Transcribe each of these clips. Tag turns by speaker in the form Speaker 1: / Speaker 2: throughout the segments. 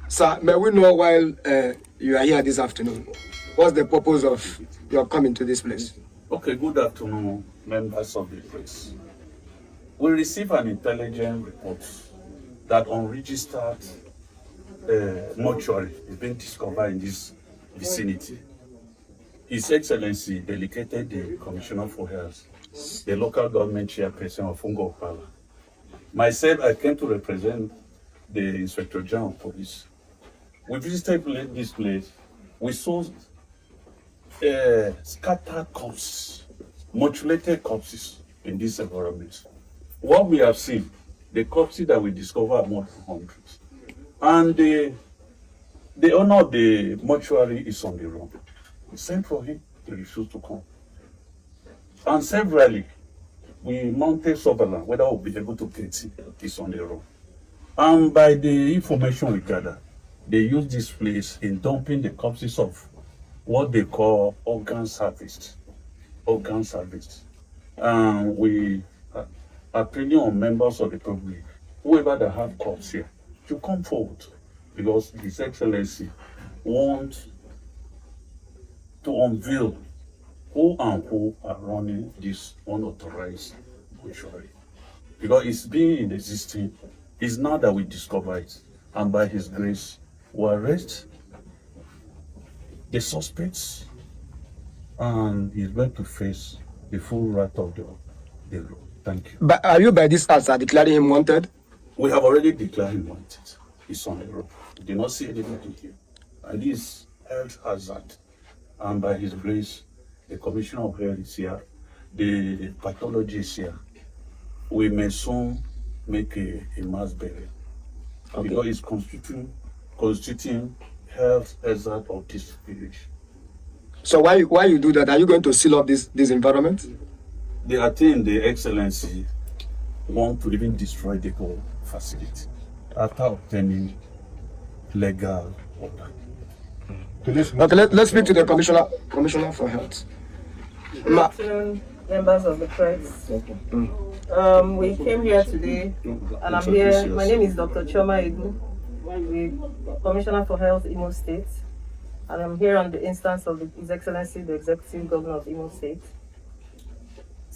Speaker 1: Sir, may we know while you are here this afternoon, what's the purpose of your coming to this place?
Speaker 2: Okay, good afternoon, members of the press. We received an intelligence report that unregistered mortuary is being discovered in this vicinity. His Excellency delegated the Commissioner for Health, the local government chairperson of Ngor-Okpala. Myself, I came to represent the Inspector General of Police. We visited this place. We saw scattered corpses, mutilated corpses in this environment. What we have seen, the corpses that we discovered are more than hundreds. And the owner of the mortuary is on the run. We sent for him, he refused to come. And severally, we mounted surveillance, whether we'll be able to get him, he's on the run. And by the information we gathered, they use this place in dumping the corpses of what they call organs harvest. Organs harvest. And we are appealing on members of the public, whoever that have corpse here, to come forward, because His Excellency wants to unveil who and who are running this unauthorized mortuary. Because it's been in existing, it's now that we discover it, and by His grace, we arrest the suspects, and he's going to face the full wrath of the law. Thank you.
Speaker 1: But are you by this act declaring him wanted?
Speaker 2: We have already declared him wanted. He's on the road. We do not see anybody here. And this health hazard. And by His grace, the Commissioner of Health is here, the pathologist is here. We may soon make a mass burial. Okay. Because it's constituting health hazard of this village.
Speaker 1: So why you do that? Are you going to seal up this environment?
Speaker 2: They attain the Excellency want to even destroy the whole facility after obtaining legal order.
Speaker 1: Okay, let's speak to the Commissioner for Health.
Speaker 3: Good afternoon, members of the press. We came here today, and I'm here. My name is Dr. Choma Igbo, the Commissioner for Health, Imo State, and I'm here on the instance of His Excellency, the Executive Governor of Imo State,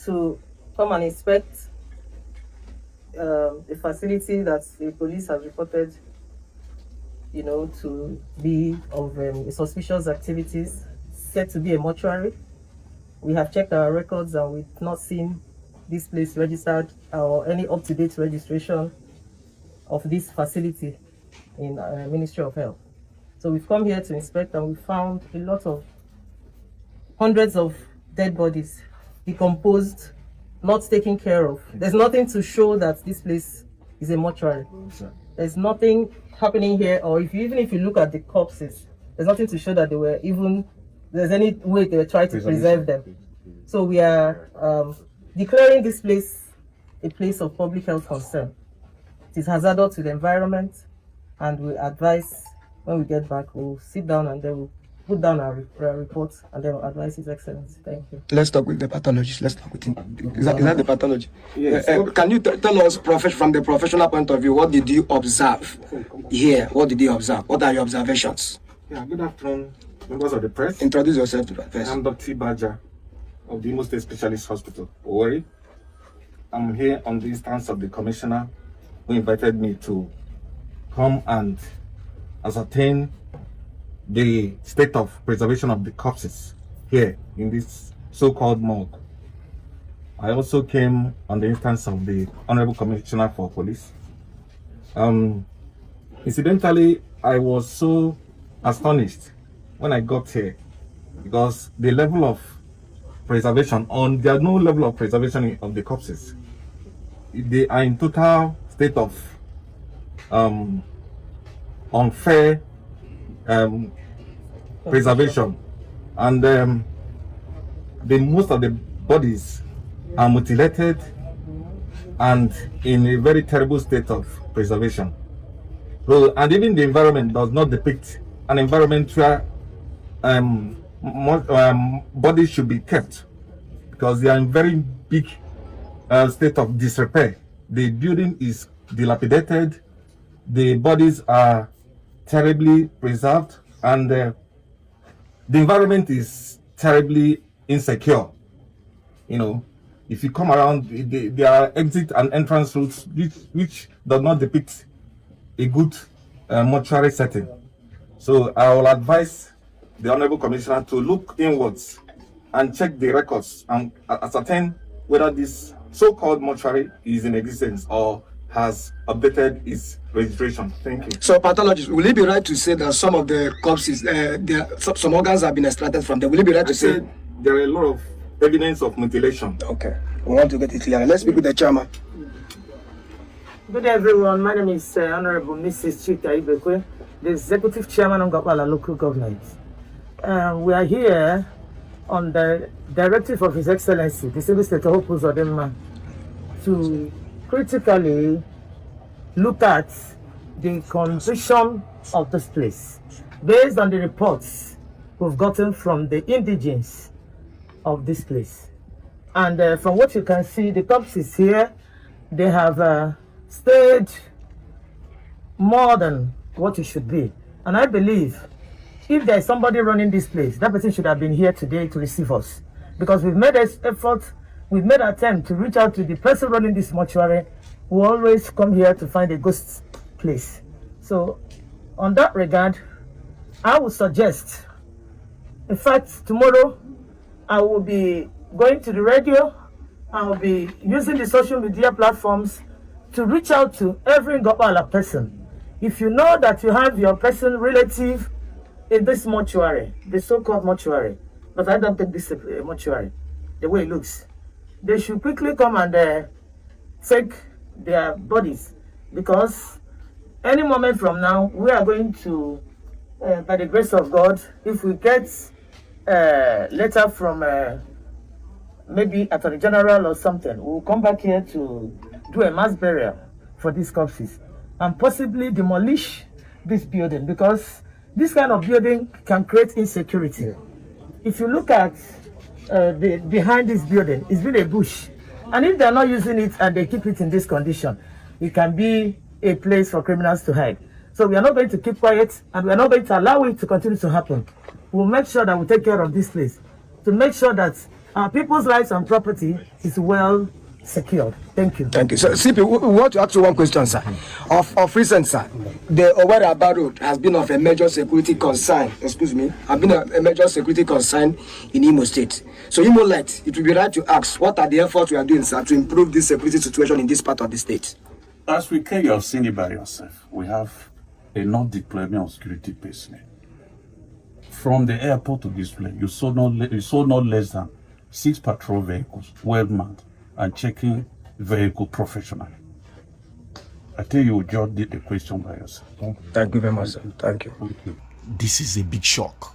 Speaker 3: to come and inspect the facility that the police have reported, to be of suspicious activities, said to be a mortuary. We have checked our records and we've not seen this place registered or any up-to-date registration of this facility in Ministry of Health. So we've come here to inspect, and we found a lot of hundreds of dead bodies, decomposed, not taken care of. There's nothing to show that this place is a mortuary. There's nothing happening here, or even if you look at the corpses, there's nothing to show that there's any way they were trying to preserve them. So we are declaring this place a place of public health concern. It is hazardous to the environment, and we advise when we get back, we'll sit down and then we'll put down our report, and then we'll advise His Excellency. Thank you.
Speaker 1: Let's talk with the pathologist. Let's talk with him. Is that the pathologist? Yes. Can you tell us, from the professional point of view, what did you observe here? What did you observe? What are your observations?
Speaker 4: Yeah, good afternoon, members of the press.
Speaker 1: Introduce yourself to the press.
Speaker 4: I'm Dr. Baja of the Imo State Specialist Hospital, Owari. I'm here on the instance of the Commissioner who invited me to come and ascertain the state of preservation of the corpses here in this so-called morgue. I also came on the instance of the Honorable Commissioner for Police. Incidentally, I was so astonished when I got here because the level of preservation, there's no level of preservation of the corpses. They are in total state of unfair preservation, and most of the bodies are mutilated and in a very terrible state of preservation. So, and even the environment does not depict an environment where bodies should be kept, because they are in very big state of disrepair. The building is dilapidated, the bodies are terribly preserved, and the environment is terribly insecure. You know, if you come around, there are exit and entrance routes which does not depict a good mortuary setting. So I will advise the Honorable Commissioner to look inwards and check the records and ascertain whether this so-called mortuary is in existence or has updated its registration. Thank you.
Speaker 1: So, pathologist, will it be right to say that some of the corpses, some organs have been extracted from them? Will it be right to say
Speaker 4: there are a lot of evidence of mutilation?
Speaker 1: Okay, we want to get it clear. Let's speak with the chairman.
Speaker 5: Good day, everyone. My name is Honorable Mrs. Chika Ibekwe, the Executive Chairman of Ngor-Okpala Local Government. We are here on the directive of His Excellency, the Civil State of Uzodinma, to critically look at the condition of this place based on the reports we've gotten from the indigenes of this place. And from what you can see, the corpses here, they have stayed more than what it should be. And I believe if there is somebody running this place, that person should have been here today to receive us. Because we've made an effort, we've made an attempt to reach out to the person running this mortuary, who always come here to find a ghost place. So, on that regard, I would suggest, in fact, tomorrow, I will be going to the radio, I will be using the social media platforms to reach out to every Ngor-Okpala person. If you know that you have your person relative in this mortuary, the so-called mortuary, but I don't think this is a mortuary, the way it looks, they should quickly come and take their bodies, because any moment from now, we are going to, by the grace of God, if we get a letter from maybe Attorney General or something, we'll come back here to do a mass burial for these corpses and possibly demolish this building, because this kind of building can create insecurity. Yeah. If you look at behind this building, it's been a bush. And if they're not using it and they keep it in this condition, it can be a place for criminals to hide. So we are not going to keep quiet, and we are not going to allow it to continue to happen. We'll make sure that we take care of this place to make sure that our people's lives and property is well secured. Thank you.
Speaker 1: Thank you. So, CP, we want to ask you one question, sir. Of recent, sir, the Oparaugo road has been of a major security concern. Excuse me, have been a major security concern in Imo State. So, Imo Light, it will be right to ask, what are the efforts we are doing, sir, to improve this security situation in this part of the state?
Speaker 2: As we can, you have seen it by yourself. We have enough deployment of security personnel. From the airport to this place, you saw not less than 6 patrol vehicles, well manned, and checking vehicle professionally. I think you just did the question by yourself.
Speaker 1: Thank you very much, sir. Thank you.
Speaker 6: This is a big shock.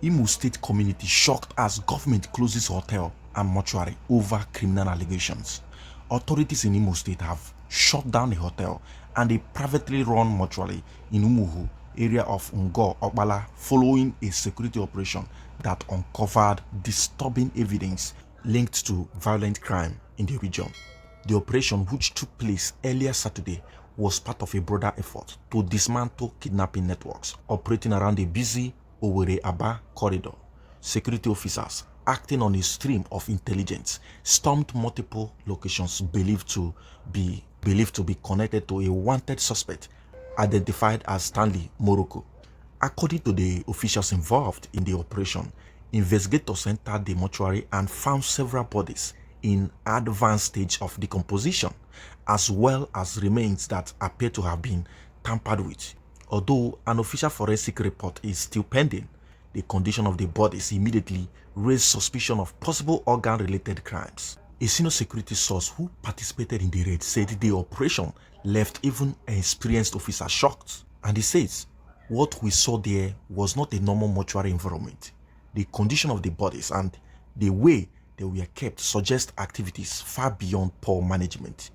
Speaker 6: Imo State community shocked as government closes hotel and mortuary over criminal allegations. Authorities in Imo State have shut down a hotel and a privately run mortuary in Umuhu, area of Ngor-Okpala, following a security operation that uncovered disturbing evidence linked to violent crime in the region. The operation, which took place earlier Saturday, was part of a broader effort to dismantle kidnapping networks operating around a busy Owerri-Aba corridor. Security officers, acting on a stream of intelligence, stormed multiple locations believed to be connected to a wanted suspect identified as Stanley, Morocco. According to the officials involved in the operation, investigators entered the mortuary and found several bodies in advanced stage of decomposition, as well as remains that appear to have been tampered with. Although an official forensic report is still pending, the condition of the bodies immediately raised suspicion of possible organ-related crimes. A senior security source who participated in the raid said the operation left even an experienced officer shocked, and he says what we saw there was not a normal mortuary environment. The condition of the bodies and the way they were kept suggest activities far beyond poor management.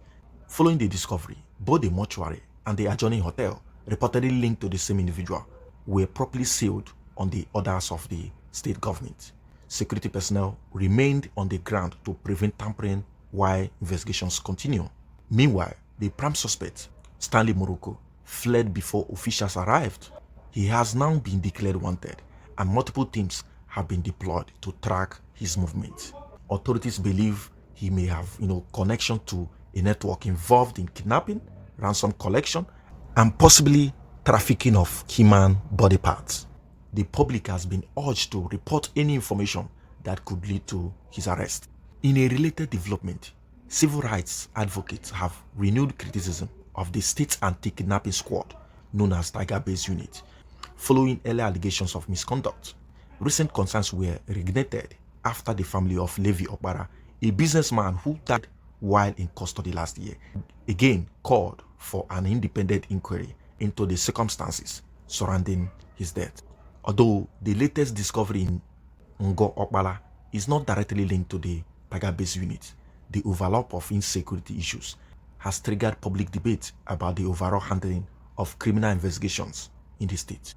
Speaker 6: Following the discovery, both the mortuary and the adjoining hotel, reportedly linked to the same individual, were properly sealed on the orders of the state government. Security personnel remained on the ground to prevent tampering while investigations continue. Meanwhile, the prime suspect, Stanley Morocco, fled before officials arrived. He has now been declared wanted, and multiple teams have been deployed to track his movements. Authorities believe he may have, connection to a network involved in kidnapping, ransom collection, and possibly trafficking of human body parts. The public has been urged to report any information that could lead to his arrest. In a related development, civil rights advocates have renewed criticism of the state's anti-kidnapping squad, known as Tiger Base Unit, following earlier allegations of misconduct. Recent concerns were reignited after the family of Levi Okpala, a businessman who died while in custody last year, again called for an independent inquiry into the circumstances surrounding his death. Although the latest discovery in Ngor-Okpala is not directly linked to the Tiger Base Unit, the overlap of insecurity issues has triggered public debate about the overall handling of criminal investigations in the state.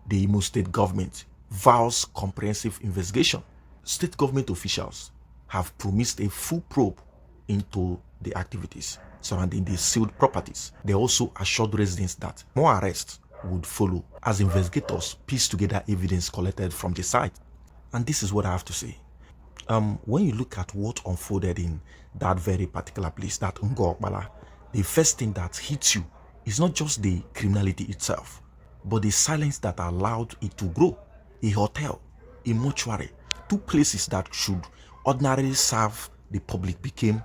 Speaker 6: The Imo State government vows comprehensive investigation. State government officials have promised a full probe into the activities surrounding the sealed properties. They also assured residents that more arrests would follow as investigators piece together evidence collected from the site. And this is what I have to say. When you look at what unfolded in that very particular place, that Ngor-Okpala, the first thing that hits you is not just the criminality itself, but the silence that allowed it to grow. A hotel, a mortuary, two places that should ordinarily serve the public became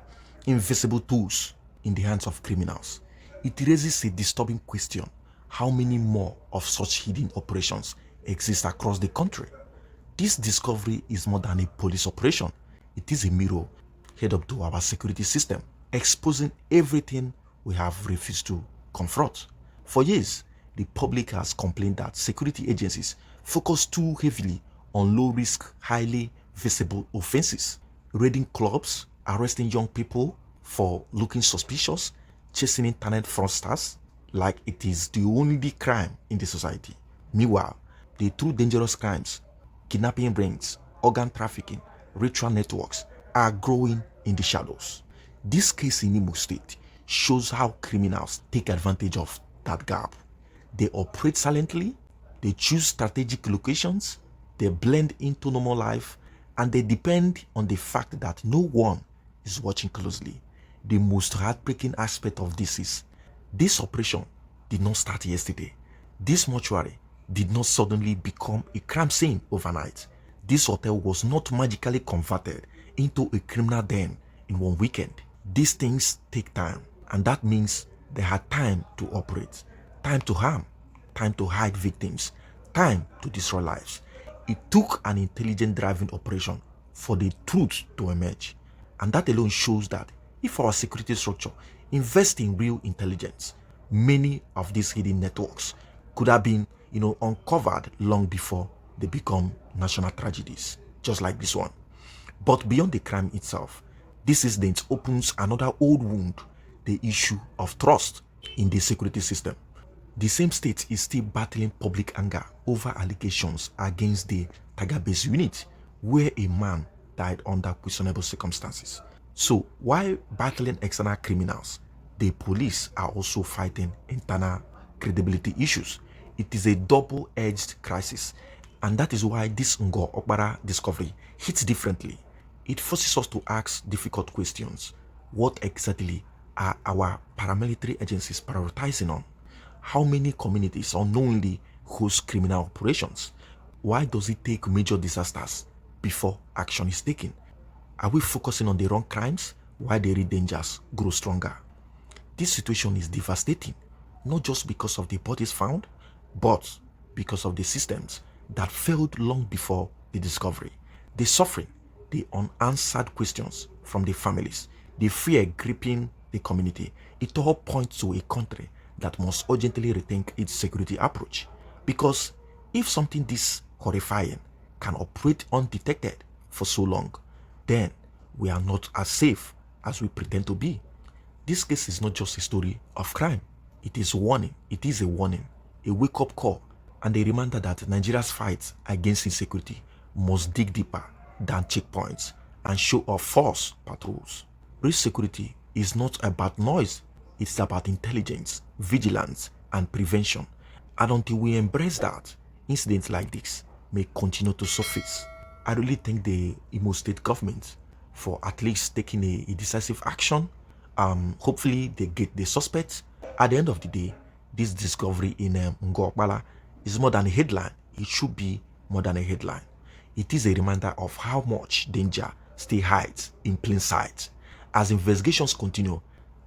Speaker 6: invisible tools in the hands of criminals. It raises a disturbing question: how many more of such hidden operations exist across the country? This discovery is more than a police operation. It is a mirror head up to our security system, exposing everything we have refused to confront. For years, the public has complained that security agencies focus too heavily on low-risk, highly visible offenses, raiding clubs, arresting young people for looking suspicious, chasing internet fraudsters like it is the only crime in the society. Meanwhile, the true dangerous crimes, kidnapping rings, organ trafficking, ritual networks, are growing in the shadows. This case in Imo State shows how criminals take advantage of that gap. They operate silently, they choose strategic locations, they blend into normal life, and they depend on the fact that no one is watching closely. The most heartbreaking aspect of this is, this operation did not start yesterday. This mortuary did not suddenly become a crime scene overnight. This hotel was not magically converted into a criminal den in one weekend. These things take time, and that means they had time to operate, time to harm, time to hide victims, time to destroy lives. It took an intelligent driving operation for the truth to emerge, and that alone shows that if our security structure invests in real intelligence, many of these hidden networks could have been uncovered long before they become national tragedies, just like this one. But beyond the crime itself, this incident opens another old wound, the issue of trust in the security system. The same state is still battling public anger over allegations against the Tiger Base Unit, where a man died under questionable circumstances. So while battling external criminals, the police are also fighting internal credibility issues. It is a double-edged crisis, and that is why this Ngor-Okpala discovery hits differently. It forces us to ask difficult questions. What exactly are our paramilitary agencies prioritizing on? How many communities unknowingly host criminal operations? Why does it take major disasters before action is taken? Are we focusing on the wrong crimes while the real dangers grow stronger? This situation is devastating, not just because of the bodies found, but because of the systems that failed long before the discovery. The suffering, the unanswered questions from the families, the fear gripping the community, it all points to a country that must urgently rethink its security approach. Because if something this horrifying can operate undetected for so long, then we are not as safe as we pretend to be. This case is not just a story of crime. It is a warning, a wake-up call, and a reminder that Nigeria's fight against insecurity must dig deeper than checkpoints and show off false patrols. Real security is not about noise, it's about intelligence, vigilance, and prevention. And until we embrace that, incidents like this may continue to surface. I really thank the Imo State government for at least taking a decisive action. Hopefully they get the suspects. At the end of the day, this discovery in Ngor-Okpala is more than a headline. It should be more than a headline. It is a reminder of how much danger still hides in plain sight. As investigations continue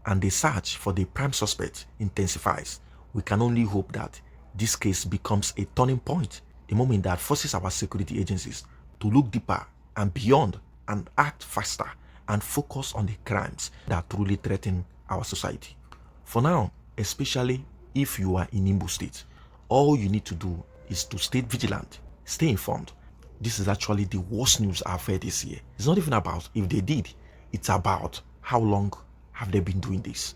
Speaker 6: and the search for the prime suspect intensifies, we can only hope that this case becomes a turning point, a moment that forces our security agencies to look deeper and beyond and act faster and focus on the crimes that truly threaten our society. For now, especially if you are in Imo State, all you need to do is to stay vigilant, stay informed. This is actually the worst news I've heard this year. It's not even about if they did, it's about how long have they been doing this.